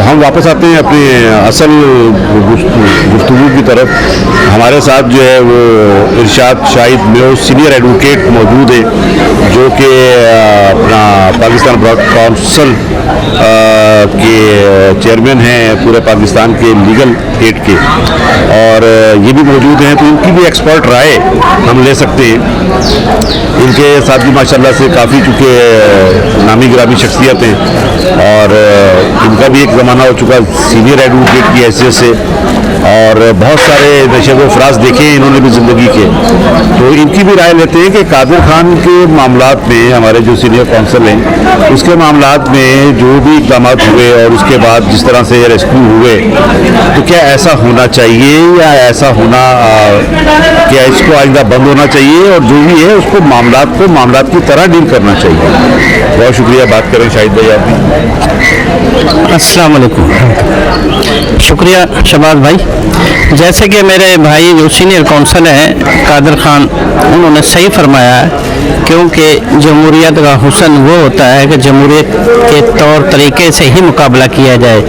हम वापस आते हैं अपने असल गुफ्तगू की तरफ। हमारे साथ जो है वो इरशाद शाहिद मेयो सीनियर एडवोकेट मौजूद है, जो कि अपना पाकिस्तान ब्रॉड काउंसिल के चेयरमैन हैं पूरे पाकिस्तान के लीगल एड के, और ये भी मौजूद हैं, तो इनकी भी एक्सपर्ट राय हम ले सकते हैं। इनके साथ भी माशाल्लाह से काफ़ी चूँकि नामी गिरामी शख्सियत हैं, और इनका भी एक ज़माना हो चुका सीनियर एडवोकेट की हैसियत से, और बहुत सारे नशे व अफराज देखे हैं इन्होंने भी ज़िंदगी के। तो इनकी भी राय लेते हैं कि कादिर खान के मामलात में, हमारे जो सीनियर काउंसिल हैं उसके मामलात में जो भी इक़दाम हुए और उसके बाद जिस तरह से रेस्क्यू हुए, तो क्या ऐसा होना चाहिए या ऐसा होना क्या इसको आइंदा बंद होना चाहिए, और जो भी है उसको मामलात की तरह डील करना चाहिए। बहुत शुक्रिया। बात करें शाहिद भाई आप। अस्सलाम वालेकुम। शुक्रिया शहबाज भाई। जैसे कि मेरे भाई जो सीनियर काउंसिल हैं कादिर खान, उन्होंने सही फरमाया है, क्योंकि जमहूरियत का हुस्न वो होता है कि जमहूरियत के तौर तरीके से ही मुकाबला किया जाए,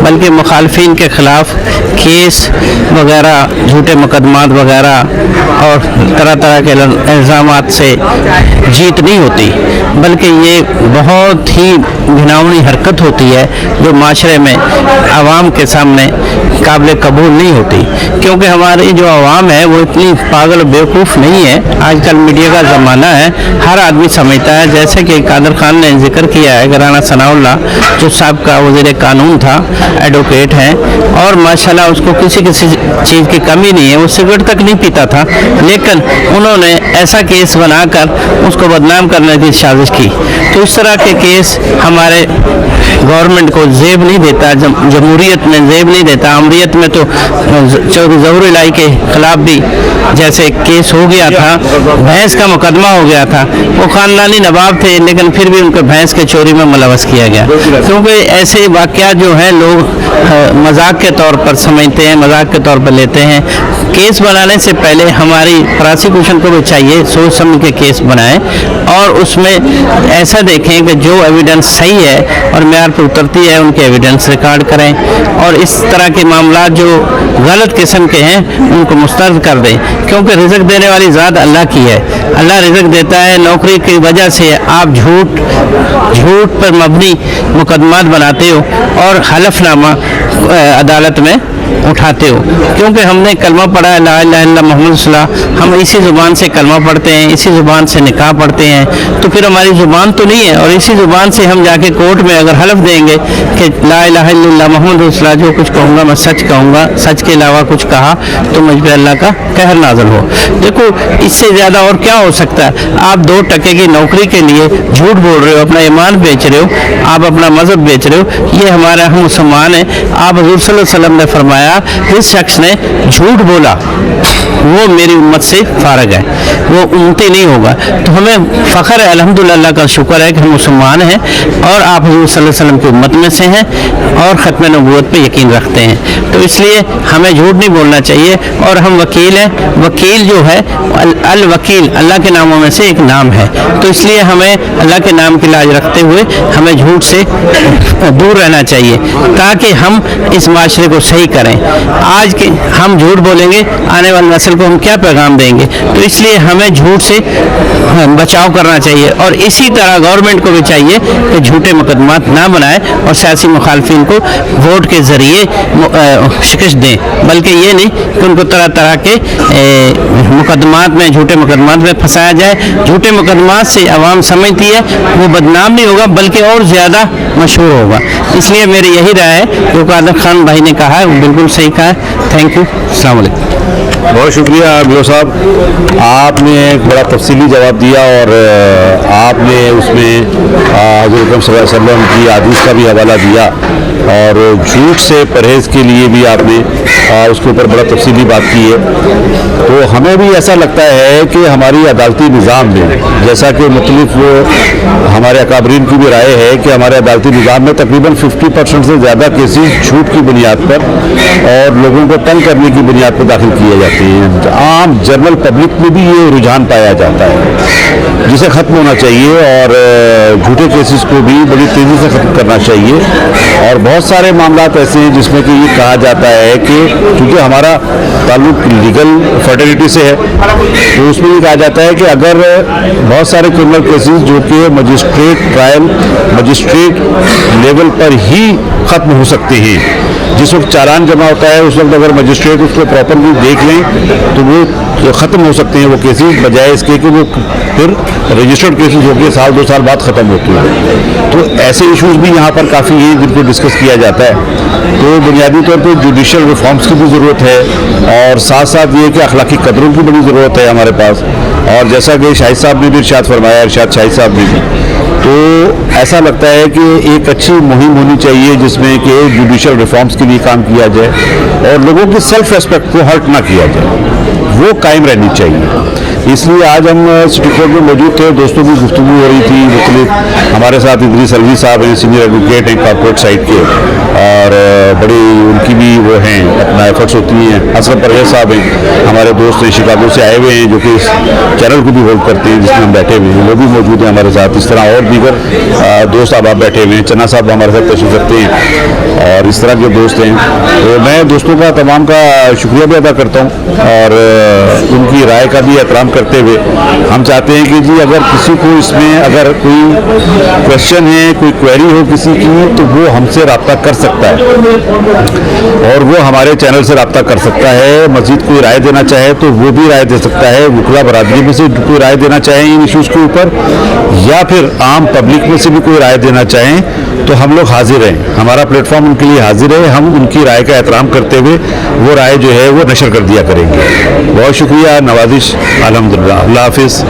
बल्कि मुखालफिन के ख़िलाफ़ केस वगैरह, झूठे मुकदमात वगैरह और तरह तरह के इल्ज़ामात से जीत नहीं होती, बल्कि ये बहुत ही घिनौनी हरकत होती है जो माशरे में आवाम के सामने काबिल कबूल नहीं होती। क्योंकि हमारी जो आवाम है वो इतनी पागल बेवकूफ़ नहीं है। आजकल मीडिया का ज़माना है, हर आदमी समझता है। जैसे कि कादिर खान ने जिक्र किया है कि राना सनाउल्लाह जो साहब का वज़ीर कानून था, एडवोकेट हैं, और माशाल्लाह उसको किसी चीज़ की कमी नहीं है, वो सिगरेट तक नहीं पीता था, लेकिन उन्होंने ऐसा केस बनाकर उसको बदनाम करने की साजिश की। तो इस तरह के केस हमारे गवर्नमेंट को जेब नहीं देता, जमहूरियत में जेब नहीं देता। अमरीत में तो चौधरी ज़हूर इलाही के ख़िलाफ़ भी जैसे केस हो गया था, भैंस का मुकदमा हो गया था, वो ख़ानदानी नवाब थे, लेकिन फिर भी उनको भैंस के चोरी में मुलव्वस किया गया। क्योंकि ऐसे वाक़यात जो हैं लोग मजाक के तौर पर समझते हैं, मजाक के तौर पर लेते हैं। केस बनाने से पहले हमारी प्रोसिक्यूशन को भी चाहिए सोच समझ के केस बनाएं, और उसमें ऐसा देखें कि जो एविडेंस सही है और मेयार पर उतरती है उनके एविडेंस रिकॉर्ड करें, और इस तरह के मामला जो गलत किस्म के हैं उनको मुस्तरद कर दें। क्योंकि रिज़्क़ देने वाली ज़ात अल्लाह की है, अल्लाह रिज़्क़ देता है। नौकरी की वजह से आप झूठ पर मबनी मुकदमात बनाते हो और हलफनामा अदालत में उठाते हो। क्योंकि हमने कलमा पढ़ा है, ला इलाहा इल्लल्लाह मुहम्मद रसूलुल्लाह, हम इसी ज़ुबान से कलमा पढ़ते हैं, इसी ज़ुबान से निकाह पढ़ते हैं, तो फिर हमारी ज़ुबान तो नहीं है, और इसी ज़ुबान से हम जाके कोर्ट में अगर हलफ देंगे कि ला इलाहा इल्लल्लाह मुहम्मद रसूलुल्लाह, जो कुछ कहूँगा मैं सच कहूँगा, सच के अलावा कुछ कहा तो मुझ पर अल्लाह का कहर नाज़िल हो। देखो इससे ज़्यादा और क्या हो सकता है। आप 2 टके की नौकरी के लिए झूठ बोल रहे हो, अपना ईमान बेच रहे हो, आप अपना मज़हब बेच रहे हो, ये हमारा हम मुसलमान हैं। आप हुज़ूर सल्लल्लाहु अलैहि वसल्लम ने फरमाया, जिस शख्स ने झूठ बोला वो मेरी उम्मत से फारग है, वो उम्मती नहीं होगा। तो हमें फ़ख्र है, अल्हम्दुलिल्लाह का शुक्र है कि हम मुसलमान हैं और आप हुज़ूर सल्लल्लाहु अलैहि वसल्लम की उम्मत में से हैं और ख़त्म नबूवत पे यकीन रखते हैं। तो इसलिए हमें झूठ नहीं बोलना चाहिए। और हम वकील हैं, वकील जो है अल वकील अल्लाह के नामों में से एक नाम है, तो इसलिए हमें अल्लाह के नाम की लाज रखते हुए हमें झूठ से दूर रहना चाहिए, ताकि हम इस माशरे को सही करें। आज के हम झूठ बोलेंगे, आने वाली नस्ल को हम क्या पैगाम देंगे। तो इसलिए हमें झूठ से बचाव करना चाहिए, और इसी तरह गवर्नमेंट को भी चाहिए कि झूठे मुकदमात ना बनाए और सियासी मुखालफिन को वोट के ज़रिए शिकस्त दें, बल्कि ये नहीं कि उनको तरह तरह के मुकदमात में, झूठे मुकदमात में फंसाया जाए। झूठे मुकदमात से आवाम समझती है वो बदनाम नहीं होगा बल्कि और ज़्यादा मशहूर होगा। इसलिए मेरी यही राय है जो कादिर खान भाई ने कहा है वो बिल्कुल सही कहा है। Thank you. अस्सलाम वालेकुम। बहुत शुक्रिया बिलो साहब, आपने एक बड़ा तफसीली जवाब दिया, और आपने उसमें हज़रत सल्लल्लाहु अलैहि वसल्लम की हदीस का भी हवाला दिया, और झूठ से परहेज़ के लिए भी आपने उसके ऊपर बड़ा तफसीली बात की है। तो हमें भी ऐसा लगता है कि हमारी अदालती निज़ाम में, जैसा कि मुख्तलिफ हमारे अकाबरीन की भी राय है कि हमारे अदालती निज़ाम में तकरीबन 50% से ज़्यादा केसेस झूठ की बुनियाद पर और लोगों को तंग करने की बुनियाद पर दाखिल किए जाते हैं। आम जनरल पब्लिक में भी ये रुझान पाया जाता है। जिसे ख़त्म होना चाहिए और झूठे केसेस को भी बड़ी तेज़ी से ख़त्म करना चाहिए। और बहुत सारे मामलात ऐसे हैं जिसमें कि ये कहा जाता है कि क्योंकि हमारा ताल्लुक लीगल फर्टिलिटी से है, तो उसमें ये कहा जाता है कि अगर बहुत सारे क्रिमिनल केसेस जो कि मजिस्ट्रेट लेवल पर ही ख़त्म हो सकते हैं, जिस वक्त चालान जमा होता है उस वक्त अगर मजिस्ट्रेट उसको प्रॉपरली देख लें तो वो ख़त्म हो सकते हैं वो केसेस, बजाय इसके कि वो फिर रजिस्टर्ड केसेस होकर साल 2 साल बाद ख़त्म होते हैं। तो ऐसे इश्यूज भी यहाँ पर काफ़ी हैं जिनको डिस्कस किया जाता है। तो बुनियादी तौर पर जुडिशल रिफॉर्म्स की भी ज़रूरत है और साथ साथ ये कि अखलाकी कदरों की बड़ी ज़रूरत है हमारे पास। और जैसा कि शाहिद साहब ने भी इरशाद फरमाया, इरशाद शाहिद साहब ने भी, तो ऐसा लगता है कि एक अच्छी मुहिम होनी चाहिए जिसमें कि जुडिशल रिफॉर्म्स के लिए काम किया जाए और लोगों की सेल्फ रेस्पेक्ट को हर्ट ना किया जाए, वो कायम रहनी चाहिए। इसलिए आज हम सिटी कोर्ट में मौजूद थे, दोस्तों की गुफ्तगू हो रही थी मुख्तलिफ। हमारे साथ इदरीस अलवी साहब हैं, सीनियर एडवोकेट हैं कॉर्पोरेट साइड के, और बड़ी उनकी भी वो हैं अपना एफर्ट्स होती हैं। असलम परवेज साहब हैं, हमारे दोस्त हैं, शिकागो से आए हुए हैं, जो कि इस चैनल को भी होल्ड करते हैं जिसमें हम बैठे हुए हैं, वो भी मौजूद हैं हमारे साथ। इस तरह और दीगर दोस्त आप बैठे हुए हैं, चन्ना साहब हमारे साथ तशरीफ रखते हैं और इस तरह के दोस्त हैं। तो मैं दोस्तों का तमाम का शुक्रिया भी अदा करता हूँ और उनकी राय का भी एहतराम करते हुए हम चाहते हैं कि जी अगर किसी को इसमें अगर कोई क्वेश्चन है, कोई क्वेरी हो किसी की, तो वो हमसे रब्ता कर सकता है और वो हमारे चैनल से रब्ता कर सकता है। मज़ीद कोई राय देना चाहे तो वो भी राय दे सकता है, वकला बरादरी में से कोई राय देना चाहें इन इशूज़ के ऊपर, या फिर आम पब्लिक में से भी कोई राय देना चाहें, तो हम लोग हाजिर हैं। हमारा प्लेटफॉर्म उनके लिए हाजिर है। हम उनकी राय का एहतराम करते हुए वो राय जो है वो नशर कर दिया करेंगे। बहुत शुक्रिया, नवाजिश, अल्हम्दुलिल्लाह, अल्लाह हाफिज़।